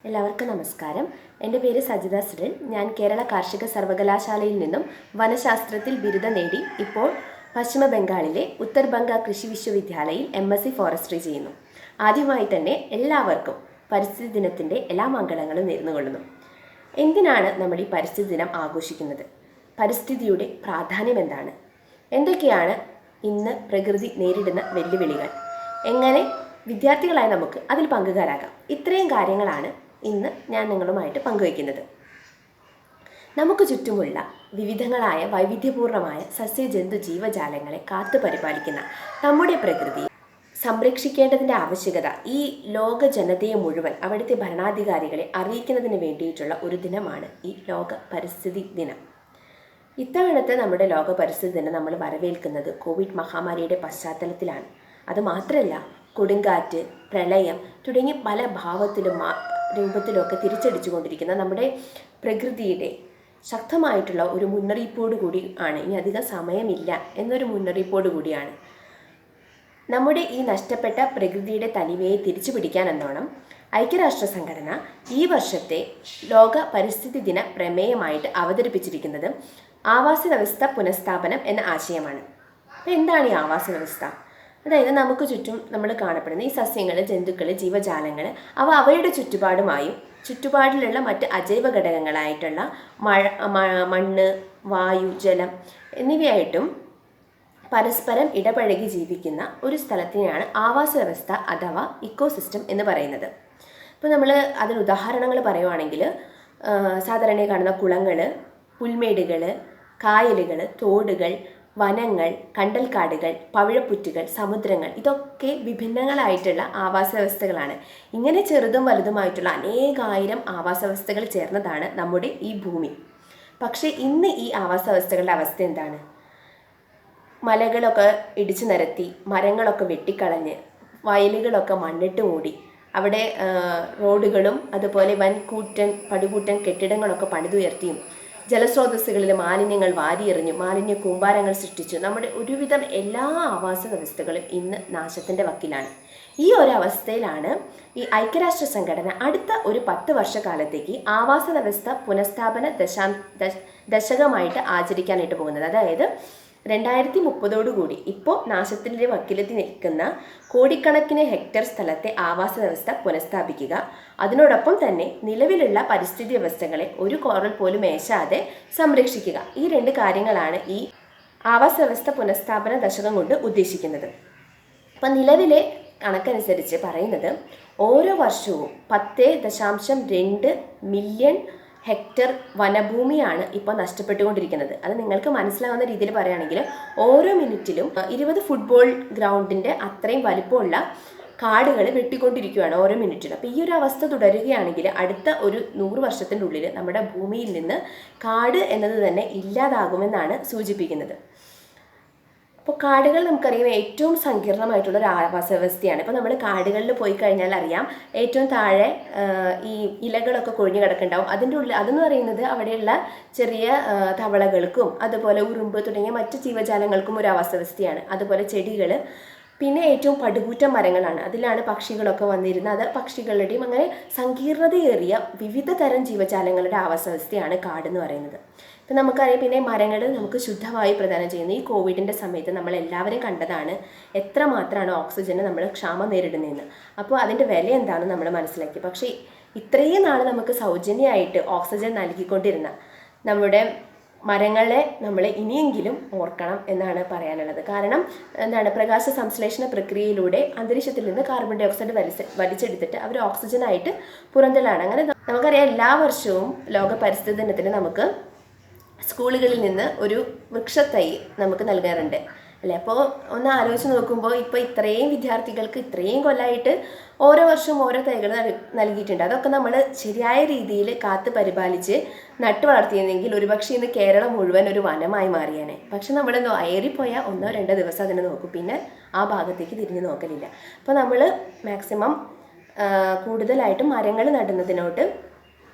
എല്ലാവർക്കും നമസ്കാരം. എൻ്റെ പേര് സജിത സിറിൽ. ഞാൻ കേരള കാർഷിക സർവകലാശാലയിൽ നിന്നും വനശാസ്ത്രത്തിൽ ബിരുദം നേടി ഇപ്പോൾ പശ്ചിമ ബംഗാളിലെ ഉത്തർബംഗ കൃഷി വിശ്വവിദ്യാലയയിൽ MSc ഫോറസ്ട്രി ചെയ്യുന്നു. ആദ്യമായി തന്നെ എല്ലാവർക്കും പരിസ്ഥിതി ദിനത്തിൻ്റെ എല്ലാ മംഗളങ്ങളും നേർന്നുകൊള്ളുന്നു. എന്തിനാണ് നമ്മൾ ഈ പരിസ്ഥിതി ദിനം ആഘോഷിക്കുന്നത്? പരിസ്ഥിതിയുടെ പ്രാധാന്യം എന്താണ്? എന്തൊക്കെയാണ് ഇന്ന് പ്രകൃതി നേരിടുന്ന വെല്ലുവിളികൾ? എങ്ങനെ വിദ്യാർത്ഥികളായി നമുക്ക് അതിൽ പങ്കുകാരാകാം? ഇത്രയും കാര്യങ്ങളാണ് ഇന്ന് ഞാൻ നിങ്ങളുമായിട്ട് പങ്കുവയ്ക്കുന്നത്. നമുക്ക് ചുറ്റുമുള്ള വിവിധങ്ങളായ വൈവിധ്യപൂർണമായ സസ്യജന്തു ജീവജാലങ്ങളെ കാത്തു പരിപാലിക്കുന്ന നമ്മുടെ പ്രകൃതിയെ സംരക്ഷിക്കേണ്ടതിൻ്റെ ആവശ്യകത ഈ ലോക ജനതയെ മുഴുവൻ അവിടുത്തെ ഭരണാധികാരികളെ അറിയിക്കുന്നതിന് വേണ്ടിയിട്ടുള്ള ഒരു ദിനമാണ് ഈ ലോക പരിസ്ഥിതി ദിനം. ഇത്തവണത്തെ നമ്മുടെ ലോക പരിസ്ഥിതി ദിനം നമ്മൾ വരവേൽക്കുന്നത് കോവിഡ് മഹാമാരിയുടെ പശ്ചാത്തലത്തിലാണ്. അതുമാത്രമല്ല, കൊടുങ്കാറ്റ്, പ്രളയം തുടങ്ങി പല ഭാവത്തിലും രൂപത്തിലൊക്കെ തിരിച്ചടിച്ചുകൊണ്ടിരിക്കുന്ന നമ്മുടെ പ്രകൃതിയുടെ ശക്തമായിട്ടുള്ള ഒരു മുന്നറിയിപ്പോടു കൂടി ആണ്. ഇനി അധികം സമയമില്ല എന്നൊരു മുന്നറിയിപ്പോടു കൂടിയാണ്. നമ്മുടെ ഈ നഷ്ടപ്പെട്ട പ്രകൃതിയുടെ തനിമയെ തിരിച്ചു പിടിക്കാൻ എന്നോണം ഐക്യരാഷ്ട്ര സംഘടന ഈ വർഷത്തെ ലോക പരിസ്ഥിതി ദിന പ്രമേയമായിട്ട് അവതരിപ്പിച്ചിരിക്കുന്നത് ആവാസ വ്യവസ്ഥ പുനഃസ്ഥാപനം എന്ന ആശയമാണ്. അപ്പോൾ എന്താണ് ഈ ആവാസ വ്യവസ്ഥ? അതായത് നമുക്ക് ചുറ്റും നമ്മൾ കാണപ്പെടുന്ന ഈ സസ്യങ്ങൾ, ജന്തുക്കൾ, ജീവജാലങ്ങൾ അവയുടെ ചുറ്റുപാടുമായും ചുറ്റുപാടിലുള്ള മറ്റ് അജൈവ ഘടകങ്ങളായിട്ടുള്ള മണ്ണ്, വായു, ജലം എന്നിവയായിട്ടും പരസ്പരം ഇടപഴകി ജീവിക്കുന്ന ഒരു സ്ഥലത്തിനെയാണ് ആവാസ വ്യവസ്ഥ അഥവാ ഇക്കോസിസ്റ്റം എന്ന് പറയുന്നത്. ഇപ്പോൾ നമ്മൾ അതിന് ഉദാഹരണങ്ങൾ പറയുവാണെങ്കിൽ സാധാരണ കാണുന്ന കുളങ്ങൾ, പുൽമേടുകൾ, കായലുകൾ, തോടുകൾ, വനങ്ങൾ, കണ്ടൽക്കാടുകൾ, പവിഴപ്പുറ്റുകൾ, സമുദ്രങ്ങൾ ഇതൊക്കെ വിഭിന്നങ്ങളായിട്ടുള്ള ആവാസ വ്യവസ്ഥകളാണ്. ഇങ്ങനെ ചെറുതും വലുതുമായിട്ടുള്ള അനേകായിരം ആവാസ വ്യവസ്ഥകൾ ചേർന്നതാണ് നമ്മുടെ ഈ ഭൂമി. പക്ഷേ ഇന്ന് ഈ ആവാസ വ്യവസ്ഥകളുടെ അവസ്ഥ എന്താണ്? മലകളൊക്കെ ഇടിച്ചു നിരത്തി, മരങ്ങളൊക്കെ വെട്ടിക്കളഞ്ഞ്, വയലുകളൊക്കെ മണ്ണിട്ട് മൂടി, അവിടെ റോഡുകളും അതുപോലെ പടുകൂറ്റൻ കെട്ടിടങ്ങളൊക്കെ പണിതുയർത്തിയും ജലസ്രോതസ്സുകളിൽ മാലിന്യങ്ങൾ വാരിയെറിഞ്ഞു, മാലിന്യ കൂമ്പാരങ്ങൾ സൃഷ്ടിച്ചു. നമ്മുടെ ഒരുവിധം എല്ലാ ആവാസ വ്യവസ്ഥകളും ഇന്ന് നാശത്തിൻ്റെ വക്കിലാണ്. ഈ ഒരു അവസ്ഥയിലാണ് ഈ ഐക്യരാഷ്ട്ര സംഘടന അടുത്ത ഒരു 10 വർഷക്കാലത്തേക്ക് ആവാസ വ്യവസ്ഥ പുനഃസ്ഥാപന ദശകമായിട്ട് ആചരിക്കാനായിട്ട് പോകുന്നത്. അതായത് 2030 ഇപ്പോൾ നാശത്തിൻ്റെ വക്കിലെത്തി നിൽക്കുന്ന കോടിക്കണക്കിന് ഹെക്ടർ സ്ഥലത്തെ ആവാസ വ്യവസ്ഥ പുനഃസ്ഥാപിക്കുക, അതിനോടൊപ്പം തന്നെ നിലവിലുള്ള പരിസ്ഥിതി വ്യവസ്ഥകളെ ഒരു കോറൽ പോലും ഏശാതെ സംരക്ഷിക്കുക. ഈ 2 കാര്യങ്ങളാണ് ഈ ആവാസ വ്യവസ്ഥ പുനഃസ്ഥാപന ദശകം കൊണ്ട് ഉദ്ദേശിക്കുന്നത്. അപ്പം നിലവിലെ കണക്കനുസരിച്ച് പറയുന്നത് ഓരോ വർഷവും 10.2 മില്യൺ ഹെക്ടർ വനഭൂമിയാണ് ഇപ്പോൾ നഷ്ടപ്പെട്ടുകൊണ്ടിരിക്കുന്നത്. അത് നിങ്ങൾക്ക് മനസ്സിലാവുന്ന രീതിയിൽ പറയുകയാണെങ്കിൽ ഓരോ മിനിറ്റിലും 20 ഫുട്ബോൾ ഗ്രൗണ്ടിൻ്റെ അത്രയും വലിപ്പമുള്ള കാടുകൾ വെട്ടിക്കൊണ്ടിരിക്കുകയാണ് ഓരോ മിനിറ്റിലും. അപ്പോൾ ഈ ഒരു അവസ്ഥ തുടരുകയാണെങ്കിൽ അടുത്ത ഒരു 100 വർഷത്തിൻ്റെ ഉള്ളിൽ നമ്മുടെ ഭൂമിയിൽ നിന്ന് കാട് എന്നത് തന്നെ ഇല്ലാതാകുമെന്നാണ് സൂചിപ്പിക്കുന്നത്. അപ്പോൾ കാടുകൾ നമുക്കറിയാം ഏറ്റവും സങ്കീർണമായിട്ടുള്ള ഒരു ആവാസ വ്യവസ്ഥയാണ്. ഇപ്പോൾ നമ്മൾ കാടുകളിൽ പോയി കഴിഞ്ഞാൽ അറിയാം, ഏറ്റവും താഴെ ഈ ഇലകളൊക്കെ കൊഴിഞ്ഞു കിടക്കുന്നുണ്ടാവും. അതിൻ്റെ ഉള്ളിൽ അതെന്ന് പറയുന്നത് അവിടെയുള്ള ചെറിയ തവളകൾക്കും അതുപോലെ ഉറുമ്പ് തുടങ്ങിയ മറ്റ് ജീവജാലങ്ങൾക്കും ഒരു ആവാസ വ്യവസ്ഥയാണ്. അതുപോലെ ചെടികൾ, പിന്നെ ഏറ്റവും പടുകൂറ്റൻ മരങ്ങളാണ്. അതിലാണ് പക്ഷികളൊക്കെ വന്നിരുന്നത്. അത് പക്ഷികളുടെയും അങ്ങനെ സങ്കീർണതയേറിയ വിവിധ തരം ജീവജാലങ്ങളുടെ ആവാസ വ്യവസ്ഥയാണ് കാടെന്ന് പറയുന്നത്. ഇപ്പം നമുക്കറിയാം, പിന്നെ മരങ്ങൾ നമുക്ക് ശുദ്ധവായു പ്രദാനം ചെയ്യുന്നു. ഈ കോവിഡിൻ്റെ സമയത്ത് നമ്മൾ എല്ലാവരും കണ്ടതാണ് എത്രമാത്രമാണ് ഓക്സിജന് നമ്മൾ ക്ഷാമം നേരിടുന്നതെന്ന്. അപ്പോൾ അതിൻ്റെ വില എന്താണെന്ന് നമ്മൾ മനസ്സിലാക്കി. പക്ഷേ ഇത്രയും നാൾ നമുക്ക് സൗജന്യമായിട്ട് ഓക്സിജൻ നൽകിക്കൊണ്ടിരുന്ന നമ്മുടെ മരങ്ങളെ നമ്മൾ ഇനിയെങ്കിലും ഓർക്കണം എന്നാണ് പറയാനുള്ളത്. കാരണം എന്താണ്, പ്രകാശ സംശ്ലേഷണ പ്രക്രിയയിലൂടെ അന്തരീക്ഷത്തിൽ നിന്ന് കാർബൺ ഡൈ ഓക്സൈഡ് വലിച്ചെടുത്തിട്ട് അവർ ഓക്സിജനായിട്ട് പുറന്തള്ളാണ്. അങ്ങനെ നമുക്കറിയാം, എല്ലാ വർഷവും ലോക പരിസ്ഥിതി ദിനത്തിന് നമുക്ക് സ്കൂളുകളിൽ നിന്ന് ഒരു വൃക്ഷത്തൈ നമുക്ക് നൽകാറുണ്ട് അല്ലേ? അപ്പോൾ ഒന്ന് ആലോചിച്ച് നോക്കുമ്പോൾ ഇപ്പോൾ ഇത്രയും വിദ്യാർത്ഥികൾക്ക് ഇത്രയും കൊല്ലമായിട്ട് ഓരോ വർഷവും ഓരോ തൈകൾ നൽകിയിട്ടുണ്ട്. അതൊക്കെ നമ്മൾ ശരിയായ രീതിയിൽ കാത്ത് പരിപാലിച്ച് നട്ടു വളർത്തിയെങ്കിൽ ഒരുപക്ഷെ ഇന്ന് കേരളം മുഴുവൻ ഒരു വനമായി മാറിയാനെ. പക്ഷെ നമ്മളെന്തോ ഏറിപ്പോയാൽ 1-2 ദിവസം അതിനെ നോക്കും, പിന്നെ ആ ഭാഗത്തേക്ക് തിരിഞ്ഞ് നോക്കലില്ല. അപ്പോൾ നമ്മൾ മാക്സിമം കൂടുതലായിട്ടും മരങ്ങൾ നടുന്നതിനോട്ട്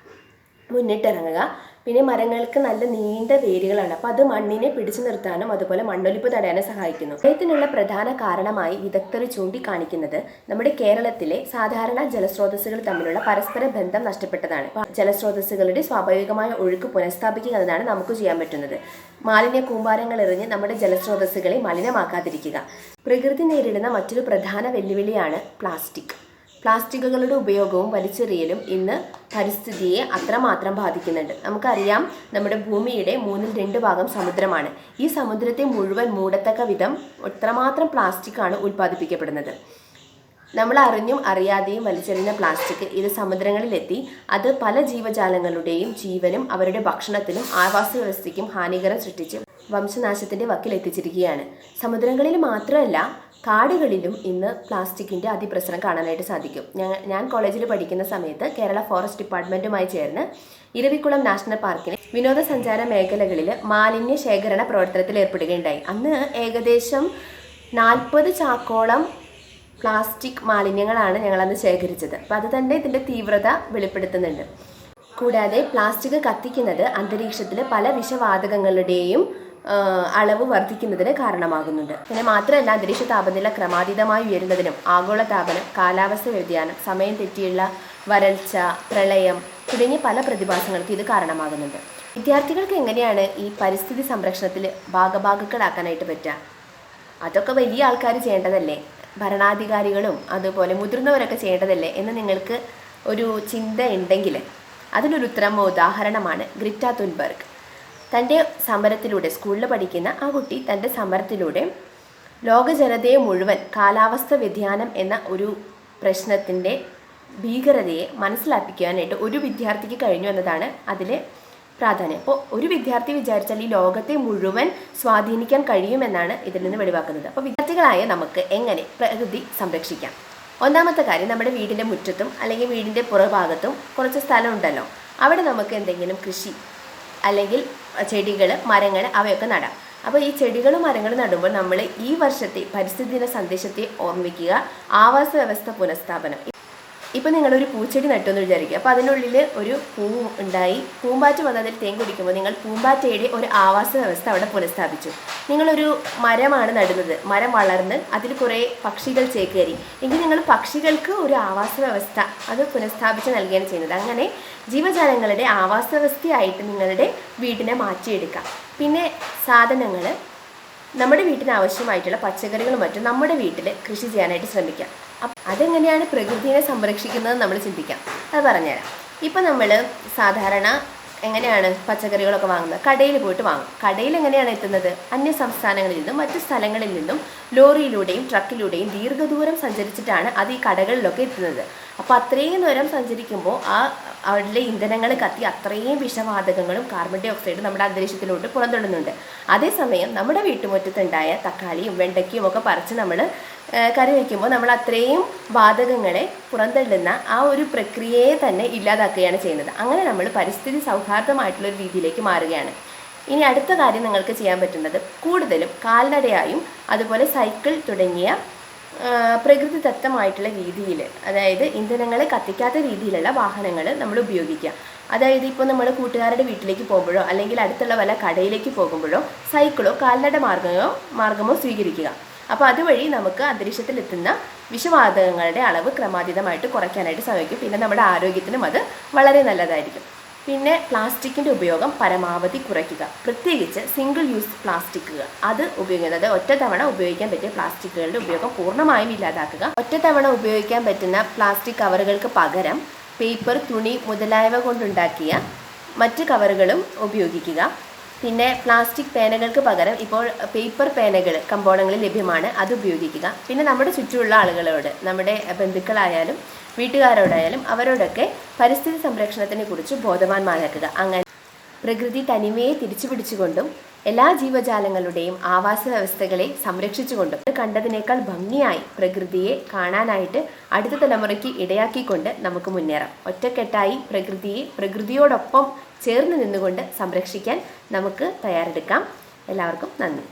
മുന്നിട്ടിറങ്ങുക. പിന്നെ മരങ്ങൾക്ക് നല്ല നീണ്ട വേരുകളാണ്. അപ്പോൾ അത് മണ്ണിനെ പിടിച്ചു നിർത്താനും അതുപോലെ മണ്ണൊലിപ്പ് തടയാനും സഹായിക്കുന്നു. ഇതിനുള്ള പ്രധാന കാരണമായി വിദഗ്ധർ ചൂണ്ടിക്കാണിക്കുന്നത് നമ്മുടെ കേരളത്തിലെ സാധാരണ ജലസ്രോതസ്സുകൾ തമ്മിലുള്ള പരസ്പര ബന്ധം നഷ്ടപ്പെട്ടതാണ്. ജലസ്രോതസ്സുകളുടെ സ്വാഭാവികമായ ഒഴുക്ക് പുനഃസ്ഥാപിക്കുക എന്നതാണ് നമുക്ക് ചെയ്യാൻ പറ്റുന്നത്. മാലിന്യ കൂമ്പാരങ്ങൾ എറിഞ്ഞ് നമ്മുടെ ജലസ്രോതസ്സുകളെ മലിനമാക്കാതിരിക്കുക. പ്രകൃതി നേരിടുന്ന മറ്റൊരു പ്രധാന വെല്ലുവിളിയാണ് പ്ലാസ്റ്റിക്. പ്ലാസ്റ്റിക്കുകളുടെ ഉപയോഗവും വലിച്ചെറിയലും ഇന്ന് പരിസ്ഥിതിയെ അത്രമാത്രം ബാധിക്കുന്നുണ്ട്. നമുക്കറിയാം, നമ്മുടെ ഭൂമിയുടെ 2/3 സമുദ്രമാണ്. ഈ സമുദ്രത്തെ മുഴുവൻ മൂടത്തക്ക വിധം എത്രമാത്രം പ്ലാസ്റ്റിക്കാണ് ഉൽപ്പാദിപ്പിക്കപ്പെടുന്നത്. നമ്മൾ അറിഞ്ഞും അറിയാതെയും വലിച്ചെറിയുന്ന പ്ലാസ്റ്റിക് ഇത് സമുദ്രങ്ങളിലെത്തി അത് പല ജീവജാലങ്ങളുടെയും ജീവനും അവരുടെ ഭക്ഷണത്തിനും ആവാസ വ്യവസ്ഥയ്ക്കും ഹാനികരം സൃഷ്ടിച്ച് വംശനാശത്തിൻ്റെ വക്കിലെത്തിച്ചിരിക്കുകയാണ്. സമുദ്രങ്ങളിൽ മാത്രമല്ല, കാടുകളിലും ഇന്ന് പ്ലാസ്റ്റിക്കിൻ്റെ അതിപ്രസരം കാണാനായിട്ട് സാധിക്കും. ഞാൻ കോളേജിൽ പഠിക്കുന്ന സമയത്ത് കേരള ഫോറസ്റ്റ് ഡിപ്പാർട്ട്മെൻറ്റുമായി ചേർന്ന് ഇരവിക്കുളം നാഷണൽ പാർക്കിലെ വിനോദസഞ്ചാര മേഖലകളിൽ മാലിന്യ ശേഖരണ പ്രവർത്തനത്തിൽ ഏർപ്പെടുകയുണ്ടായി. അന്ന് ഏകദേശം 40 ചാക്കോളം പ്ലാസ്റ്റിക് മാലിന്യങ്ങളാണ് ഞങ്ങളന്ന് ശേഖരിച്ചത്. അപ്പോൾ അത് തന്നെ ഇതിൻ്റെ തീവ്രത വെളിപ്പെടുത്തുന്നുണ്ട്. കൂടാതെ പ്ലാസ്റ്റിക് കത്തിക്കുന്നത് അന്തരീക്ഷത്തിൽ പല വിഷവാതകങ്ങളുടെയും അളവ് വർദ്ധിക്കുന്നതിന് കാരണമാകുന്നുണ്ട്. പിന്നെ മാത്രമല്ല, അന്തരീക്ഷ താപനില ക്രമാതീതമായി ഉയരുന്നതിനും ആഗോളതാപനം, കാലാവസ്ഥ വ്യതിയാനം, സമയം തെറ്റിയുള്ള വരൾച്ച, പ്രളയം തുടങ്ങിയ പല പ്രതിഭാസങ്ങൾക്ക് ഇത് കാരണമാകുന്നുണ്ട്. വിദ്യാർത്ഥികൾക്ക് എങ്ങനെയാണ് ഈ പരിസ്ഥിതി സംരക്ഷണത്തിൽ ഭാഗഭാക്കുകളാക്കാനായിട്ട് പറ്റുക? അതൊക്കെ വലിയ ആൾക്കാർ ചെയ്യേണ്ടതല്ലേ? ഭരണാധികാരികളും അതുപോലെ മുതിർന്നവരൊക്കെ ചെയ്യേണ്ടതല്ലേ എന്ന് നിങ്ങൾക്ക് ഒരു ചിന്ത ഉണ്ടെങ്കിൽ അതിനൊരു ഉദാഹരണമാണ് ഗ്രിറ്റ തുൻബർഗ്. തൻ്റെ സമരത്തിലൂടെ, സ്കൂളിൽ പഠിക്കുന്ന ആ കുട്ടി തൻ്റെ സമരത്തിലൂടെ ലോക ജനതയെ മുഴുവൻ കാലാവസ്ഥ വ്യതിയാനം എന്ന ഒരു പ്രശ്നത്തിൻ്റെ ഭീകരതയെ മനസ്സിലാക്കിക്കാനായിട്ട് ഒരു വിദ്യാർത്ഥിക്ക് കഴിഞ്ഞു എന്നതാണ് അതിലെ പ്രാധാന്യം. അപ്പോൾ ഒരു വിദ്യാർത്ഥി വിചാരിച്ചാൽ ഈ ലോകത്തെ മുഴുവൻ സ്വാധീനിക്കാൻ കഴിയുമെന്നാണ് ഇതിൽ നിന്ന് വെളിവാക്കുന്നത്. അപ്പോൾ വിദ്യാർത്ഥികളായ നമുക്ക് എങ്ങനെ പ്രകൃതി സംരക്ഷിക്കാം? ഒന്നാമത്തെ കാര്യം, നമ്മുടെ വീടിൻ്റെ മുറ്റത്തും അല്ലെങ്കിൽ വീടിൻ്റെ പുറഭാഗത്തും കുറച്ച് സ്ഥലം ഉണ്ടല്ലോ, അവിടെ നമുക്ക് എന്തെങ്കിലും കൃഷി അല്ലെങ്കിൽ ചെടികൾ, മരങ്ങൾ അവയൊക്കെ നടാം. അപ്പോൾ ഈ ചെടികളും മരങ്ങളും നടുമ്പോൾ നമ്മൾ ഈ വർഷത്തെ പരിസ്ഥിതി ദിന സന്ദേശത്തെ ഓർമ്മിക്കുക. ആവാസ വ്യവസ്ഥ പുനഃസ്ഥാപനം. ഇപ്പം നിങ്ങളൊരു പൂച്ചെടി നട്ടുവെന്ന് വിചാരിക്കുക. അപ്പോൾ അതിനുള്ളിൽ ഒരു പൂ ഉണ്ടായി, പൂമ്പാറ്റ വന്ന് അതിൽ തേൻ കുടിക്കുമ്പോൾ നിങ്ങൾ പൂമ്പാറ്റയുടെ ഒരു ആവാസ വ്യവസ്ഥ അവിടെ പുനഃസ്ഥാപിച്ചു. നിങ്ങളൊരു മരമാണ് നടുന്നത്, മരം വളർന്ന് അതിൽ കുറേ പക്ഷികൾ ചേക്കേറി എങ്കിൽ നിങ്ങൾ പക്ഷികൾക്ക് ഒരു ആവാസ വ്യവസ്ഥ അത് പുനഃസ്ഥാപിച്ച് നൽകുകയാണ് ചെയ്യുന്നത്. അങ്ങനെ ജീവജാലങ്ങളുടെ ആവാസ വ്യവസ്ഥയായിട്ട് നിങ്ങളുടെ വീടിനെ മാറ്റിയെടുക്കാം. പിന്നെ സാധനങ്ങൾ, നമ്മുടെ വീട്ടിന് ആവശ്യമായിട്ടുള്ള പച്ചക്കറികളും മറ്റും നമ്മുടെ വീട്ടിൽ കൃഷി ചെയ്യാനായിട്ട് ശ്രമിക്കാം. അതെങ്ങനെയാണ് പ്രകൃതിയെ സംരക്ഷിക്കുന്നത് നമ്മൾ ചിന്തിക്കാം. അത് പറഞ്ഞുതരാം. ഇപ്പം നമ്മൾ സാധാരണ എങ്ങനെയാണ് പച്ചക്കറികളൊക്കെ വാങ്ങുന്നത്? കടയിൽ പോയിട്ട് വാങ്ങും. കടയിൽ എങ്ങനെയാണ് എത്തുന്നത്? അന്യ സംസ്ഥാനങ്ങളിൽ നിന്നും മറ്റു സ്ഥലങ്ങളിൽ നിന്നും ലോറിയിലൂടെയും ട്രക്കിലൂടെയും ദീർഘദൂരം സഞ്ചരിച്ചിട്ടാണ് അത് ഈ കടകളിലൊക്കെ എത്തുന്നത്. അപ്പോൾ അത്രയും ദൂരം സഞ്ചരിക്കുമ്പോൾ അവരുടെ ഇന്ധനങ്ങൾ കത്തി അത്രയും വിഷവാതകങ്ങളും കാർബൺ ഡൈ ഓക്സൈഡും നമ്മുടെ അന്തരീക്ഷത്തിലോട്ട് പുറന്തള്ളുന്നുണ്ട്. അതേസമയം നമ്മുടെ വീട്ടുമുറ്റത്തുണ്ടായ തക്കാളിയും വെണ്ടയ്ക്കയും ഒക്കെ പറിച്ച് നമ്മൾ കറി വയ്ക്കുമ്പോൾ നമ്മൾ അത്രയും വാതകങ്ങളെ പുറന്തള്ളുന്ന ആ ഒരു പ്രക്രിയയെ തന്നെ ഇല്ലാതാക്കുകയാണ് ചെയ്യുന്നത്. അങ്ങനെ നമ്മൾ പരിസ്ഥിതി സൗഹാർദ്ദമായിട്ടുള്ളൊരു രീതിയിലേക്ക് മാറുകയാണ്. ഇനി അടുത്ത കാര്യം നിങ്ങൾക്ക് ചെയ്യാൻ പറ്റുന്നത് കൂടുതലും കാൽനടയായും അതുപോലെ സൈക്കിൾ തുടങ്ങിയ പ്രകൃതിദത്തമായിട്ടുള്ള രീതിയിൽ, അതായത് ഇന്ധനങ്ങൾ കത്തിക്കാത്ത രീതിയിലുള്ള വാഹനങ്ങൾ നമ്മൾ ഉപയോഗിക്കുക. അതായത് ഇപ്പോൾ നമ്മൾ കൂട്ടുകാരുടെ വീട്ടിലേക്ക് പോകുമ്പോഴോ അല്ലെങ്കിൽ അടുത്തുള്ള വല്ല കടയിലേക്ക് പോകുമ്പോഴോ സൈക്കിളോ കാൽനട മാർഗമോ സ്വീകരിക്കുക. അപ്പോൾ അതുവഴി നമുക്ക് അന്തരീക്ഷത്തിലെത്തുന്ന വിഷവാതകങ്ങളുടെ അളവ് ക്രമാതീതമായിട്ട് കുറയ്ക്കാനായിട്ട് സാധിക്കും. പിന്നെ നമ്മുടെ ആരോഗ്യത്തിനും അത് വളരെ നല്ലതായിരിക്കും. പിന്നെ പ്ലാസ്റ്റിക്കിൻ്റെ ഉപയോഗം പരമാവധി കുറയ്ക്കുക. പ്രത്യേകിച്ച് സിംഗിൾ യൂസ് പ്ലാസ്റ്റിക്കുകൾ അത് ഉപയോഗിക്കുന്നത്, ഒറ്റത്തവണ ഉപയോഗിക്കാൻ പറ്റിയ പ്ലാസ്റ്റിക്കുകളുടെ ഉപയോഗം പൂർണ്ണമായും ഇല്ലാതാക്കുക. ഒറ്റത്തവണ ഉപയോഗിക്കാൻ പറ്റുന്ന പ്ലാസ്റ്റിക് കവറുകൾക്ക് പകരം പേപ്പർ, തുണി മുതലായവ കൊണ്ടുണ്ടാക്കിയ മറ്റ് കവറുകളും ഉപയോഗിക്കുക. പിന്നെ പ്ലാസ്റ്റിക് പേനകൾക്ക് പകരം ഇപ്പോൾ പേപ്പർ പേനകൾ കമ്പോളങ്ങളിൽ ലഭ്യമാണ്, അത് ഉപയോഗിക്കുക. പിന്നെ നമ്മുടെ ചുറ്റുമുള്ള ആളുകളോട്, നമ്മുടെ ബന്ധുക്കളായാലും വീട്ടുകാരോടായാലും അവരോടൊക്കെ പരിസ്ഥിതി സംരക്ഷണത്തിനെ കുറിച്ച് ബോധവാന്മാരാക്കുക. അങ്ങനെ പ്രകൃതി തനിമയെ തിരിച്ചു പിടിച്ചുകൊണ്ടും എല്ലാ ജീവജാലങ്ങളുടെയും ആവാസ വ്യവസ്ഥകളെ സംരക്ഷിച്ചുകൊണ്ടും കണ്ടതിനേക്കാൾ ഭംഗിയായി പ്രകൃതിയെ കാണാനായിട്ട് അടുത്ത തലമുറയ്ക്ക് ഇടയാക്കിക്കൊണ്ട് നമുക്ക് മുന്നേറാം. ഒറ്റക്കെട്ടായി പ്രകൃതിയോടൊപ്പം ചേർന്ന് നിന്നുകൊണ്ട് സംരക്ഷിക്കാൻ നമുക്ക് തയ്യാറെടുക്കാം. എല്ലാവർക്കും നന്ദി.